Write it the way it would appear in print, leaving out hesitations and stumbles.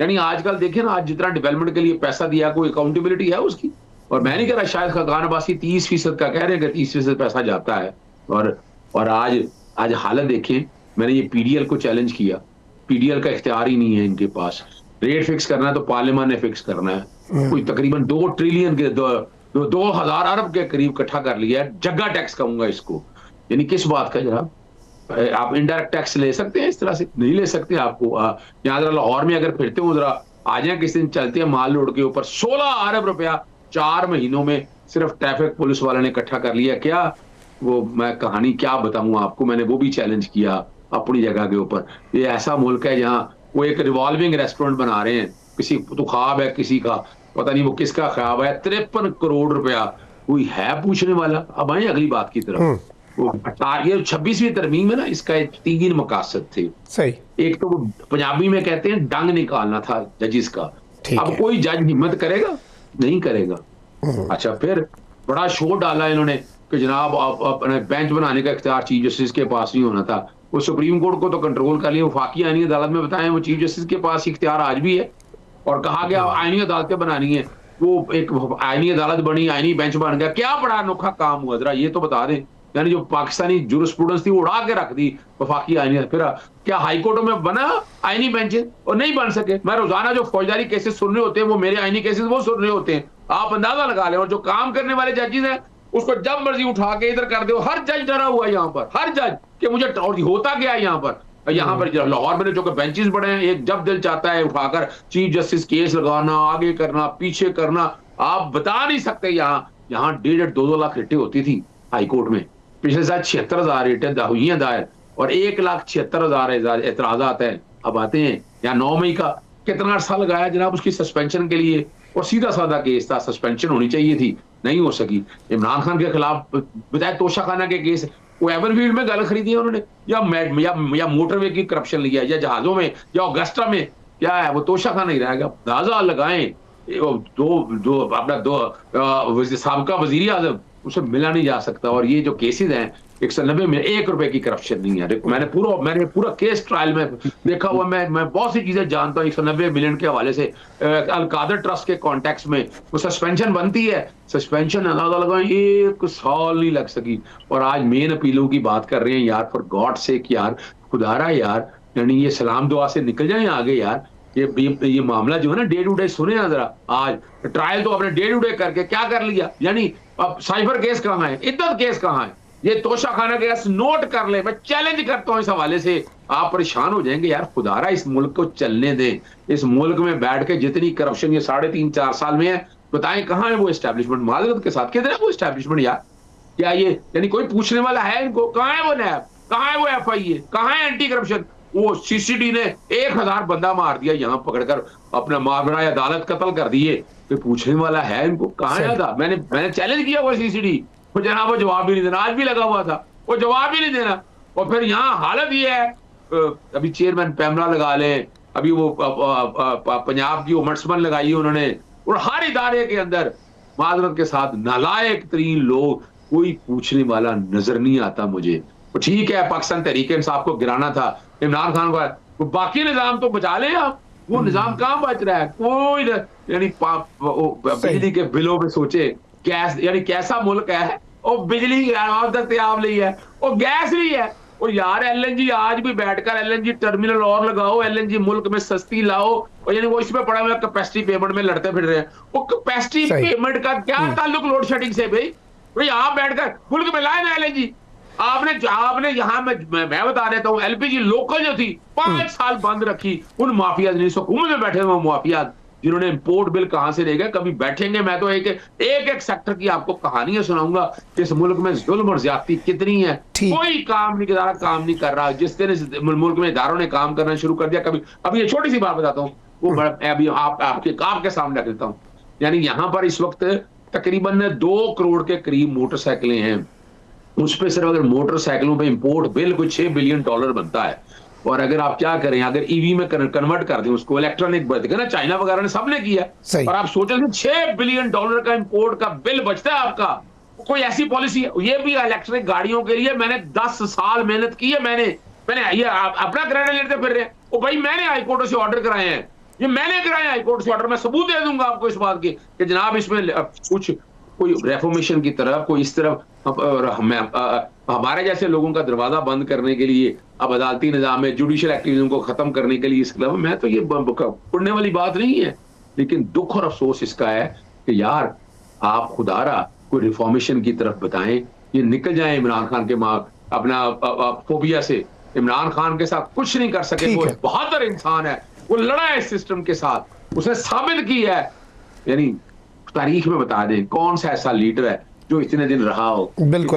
यानी आजकल देखिए ना, आज जितना डेवलपमेंट के लिए पैसा दिया, कोई अकाउंटेबिलिटी है उसकी? और मैं नहीं कह रहा, शायद खान अब्बासी 30% का कह रहे हैं कि 30% पैसा जाता है। और आज आज हालत देखें। मैंने ये पीडीएल को चैलेंज किया। पीडीएल का इख्तियार ही नहीं है इनके पास। रेट फिक्स करना है तो पार्लियामेंट ने फिक्स करना है। कोई तकरीबन 2 ट्रिलियन के 2000 अरब के करीब इकट्ठा कर लिया है। जग्गा टैक्स कहूंगा इसको। यानी किस बात का जनाब? आप इनडायरेक्ट टैक्स ले सकते हैं इस तरह से? नहीं ले सकते। आपको यहाँ जरा लाहौर में अगर फिरते हो, जरा आ जाए किसी दिन, चलते हैं माल रोड के ऊपर, 16 अरब रुपया 4 महीनों में सिर्फ ट्रैफिक पुलिस वाले ने इकट्ठा कर लिया। क्या वो मैं कहानी क्या बताऊं आपको? मैंने वो भी चैलेंज किया अपनी जगह के ऊपर। ये ऐसा मुल्क है जहाँ वो एक रिवॉल्विंग रेस्टोरेंट बना रहे हैं। किसी तो ख्वाब है, किसी का पता नहीं वो किसका ख्वाब है, 53 करोड़ रुपया। कोई है पूछने वाला? अब आए अगली बात की तरफ। वो ये 26वीं तरमीम में ना, इसका 3 मकासद थे। सही। एक तो वो पंजाबी में कहते हैं डंग निकालना था जजिस का। अब कोई जज हिम्मत करेगा? नहीं करेगा। अच्छा, फिर बड़ा शोर डाला इन्होंने कि जनाब आप अपने बेंच बनाने का इख्तियार चीफ जस्टिस के पास नहीं होना था। वो सुप्रीम कोर्ट को तो कंट्रोल कर लिया। वफाकी आईनी अदालत में बताएं, वो चीफ जस्टिस के पास इख्तियार आज भी है। और कहा गया आईनी अदालतें बनानी है। वो एक आईनी अदालत बनी, आईनी बेंच बन गया। क्या बड़ा अनोखा काम हुआ, जरा ये तो बता दें। यानी जो पाकिस्तानी जुरिस्प्रूडेंस थी वो उड़ा के रख दी वफाकी आईनी। फिर क्या हाईकोर्टों में बना आईनी बेंचेस? और नहीं बन सके। मैं रोजाना जो फौजदारी केसेस सुन रहे होते हैं, वो मेरे आईनी केसेस वो सुन रहे होते हैं। आप अंदाजा लगा लें। और जो काम करने वाले जजेस हैं, उसको जब मर्जी उठा के इधर कर दो। हर जज डरा हुआ है यहाँ पर, हर जज कि मुझे और होता गया है यहाँ पर। लाहौर में जो बेंचेस बड़े हैं, एक जब दिल चाहता है उठाकर चीफ जस्टिस केस लगाना, आगे करना, पीछे करना। आप बता नहीं सकते। यहाँ 1.5-2 लाख रिटें होती थी हाईकोर्ट में। पिछले साल 76,000 रिटें हुई हैं दायर, और 1,76,000 एतराजात हैं। अब आते हैं यहाँ 9 मई का कितना अर्सा लगाया जनाब उसकी सस्पेंशन के लिए। और सीधा साधा केस था, सस्पेंशन होनी चाहिए थी, नहीं हो सकी। इमरान खान के खिलाफ बजाय तोशाखाना के केस, वो एवरफील्ड में गल खरीदी है उन्होंने, या मोटरवे की करप्शन लिया, या जहाजों में, या ऑगस्टा में। क्या है वो? तोशाखाना ही रहेगा। अंदाजा लगाएं। दो साबका वजीर आजम, उसे मिला नहीं जा सकता। और ये जो केसेस हैं, 190 में 1 रुपए की करप्शन नहीं है। मैंने पूरा केस ट्रायल में देखा हुआ। मैं बहुत सी चीजें जानता हूँ 190 मिलियन के हवाले से। अलकादर ट्रस्ट के कॉन्टेक्स्ट में वो सस्पेंशन बनती है। सस्पेंशन अंदाजा लगाएं 1 साल नहीं लग सकी। और आज मेन अपीलों की बात कर रहे हैं यार, फॉर गॉड सेक यार, खुदारा यार। यानी ये सलाम दुआ से निकल जाए आगे यार। ये मामला जो है ना, डे टू डे सुने ना जरा। आज ट्रायल तो आपने डे टू डे करके क्या कर लिया? यानी अब साइबर केस कहाँ है? इद्दत केस कहाँ है? ये तोशाखाना केस नोट कर ले। मैं चैलेंज करता हूं इस हवाले से। आप परेशान हो जाएंगे यार। खुदारा इस मुल्क को चलने दें। इस मुल्क में बैठ के जितनी करप्शन ये 3.5-4 साल में है, बताएं कहाँ है वो एस्टेब्लिशमेंट? माजरत के साथ किधर है वो एस्टेब्लिशमेंट यार? क्या ये यानी कोई पूछने वाला है इनको? कहाँ है वो नैब? कहाँ है वो FIA? कहाँ है एंटी करप्शन? वो CCD ने 1000 बंदा मार दिया यहाँ पकड़कर, अपना मार बनाया, अदालत कत्ल कर दिए। कोई पूछने वाला है इनको? कहाँ है था? मैंने चैलेंज किया वो CCD वो जनाब, वो जवाब भी नहीं देना। आज भी लगा हुआ था, वो जवाब भी नहीं देना। और फिर यहाँ हालत ये है, अभी चेयरमैन पैमला लगा लें, अभी वो पंजाब की ओमट्समैन लगाई उन्होंने। और हर इदारे के अंदर माजरत के साथ नालायक तरीन लोग, कोई पूछने वाला नजर नहीं आता मुझे। तो ठीक है, पाकिस्तान तहरीक इंसाफ को गिराना था, इमरान खान को, बाकी निजाम तो बचा लें आप। वो निजाम कहाँ बच रहा है? कोई यानी बिजली के बिलों में सोचे, गैस, यानी कैसा मुल्क है? और बिजली दस्तियाब नहीं है, और गैस नहीं है। और यार LNG, आज भी बैठकर LNG टर्मिनल और लगाओ, LNG मुल्क में सस्ती लाओ। और यानी वो इसमें पड़ा हुआ कैपेसिटी पेमेंट में लड़ते फिर रहे हैं। वो कैपेसिटी पेमेंट का क्या ताल्लुक लोड शेडिंग से? भाई आप बैठकर मुल्क में लाए ना LNG। आपने यहाँ मैं बता देता हूँ, LPG लोकल जो थी 5 साल बंद रखी। उन माफिया ने हुकूमत में बैठे हुए माफिया, जिन्होंने इंपोर्ट बिल कहां से लेगा, कभी बैठेंगे। मैं तो एक सेक्टर की आपको कहानियां सुनाऊंगा। इस मुल्क में जुल्म और ज्यादती कितनी है। कोई काम नहीं कर रहा। जिस दिन मुल्क में इदारों ने काम करना शुरू कर दिया, कभी अभी ये छोटी सी बात बताता हूँ, वो अभी आपके सामने रख देता हूँ। यानी यहाँ पर इस वक्त तकरीबन 2 करोड़ के करीब मोटरसाइकिलें हैं। उस पर सिर्फ अगर मोटरसाइकिलों पे इंपोर्ट बिल कोई $6 बिलियन बनता है। और अगर आप क्या करें, अगर ईवी में कन्वर्ट कर दें उसको, इलेक्ट्रॉनिक बढ़ ना, चाइना वगैरह ने सबने किया। और आप सोचें $6 बिलियन का इंपोर्ट का बिल बचता है आपका। कोई ऐसी पॉलिसी है? ये भी इलेक्ट्रिक गाड़ियों के लिए मैंने 10 साल मेहनत की है। मैंने ये अपना क्रेडिट लेते फिर रहे हैं। ओ भाई, मैंने हाईकोर्ट से ऑर्डर कराए हैं ये मैंने कराया हाईकोर्ट से ऑर्डर, मैं सबूत दे दूंगा आपको इस बात की कि जनाब इसमें कुछ कोई रेफॉर्मेशन की तरफ, कोई इस तरफ हमारे जैसे लोगों का दरवाजा बंद करने के लिए, अब अदालती निजाम में जुडिशियल एक्टिविज्म को खत्म करने के लिए, इसके अलावा मैं तो ये उड़ने वाली बात नहीं है। लेकिन दुख और अफसोस इसका है कि यार आप खुदारा कोई रिफॉर्मेशन की तरफ बताएं, ये निकल जाए इमरान खान के अपना फोबिया से। इमरान खान के साथ कुछ नहीं कर सके, वो बहादुर इंसान है, वो लड़ा है इस सिस्टम के साथ, उसने साबित किया है। यानी तारीख में बता दें कौन सा ऐसा लीडर है जो इतने दिन रहा हो। बिल्कुल।